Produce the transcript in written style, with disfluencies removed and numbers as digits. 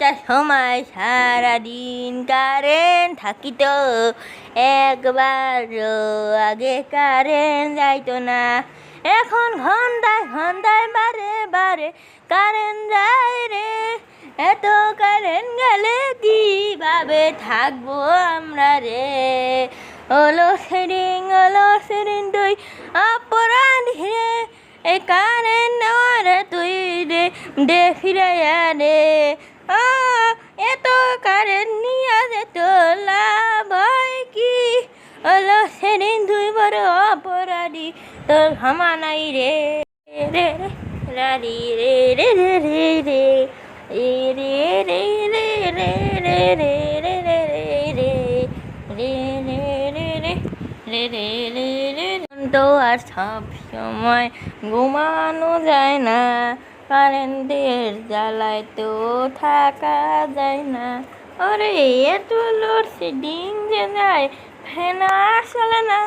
একটা সময় সারাদিন কারেন্ট থাকিত, একবার আগে কারেন্ট যাইতো না। এখন ঘন্টায় ঘন্টায় বারে বারে কারেন্ট যায় রে। এত কারেন্ট গেলে কিভাবে থাকবো আমরা রে। ওলো সেদিন তুই অপরাধী রে। এই কারেন্ট নেওয়ার তুই দে ফিরাইয়া দে। এত কারেন্ট নিয়ে যেত লাভ হয় কি। ওলো সেদিন তুই বড় অপরাধী, তোর ক্ষমা নাই রে। রে রারি রে রে রে রে রে রে রে রে রে রে রে রে রে রে রে রে রে রে রে। তো আর সব সময় ঘুমানো যায় না, কারেন্টের জ্বালায় তো থাকা যায় না। ওরে এত লোডশেডিং যে যায় ফ্যান আসলে না।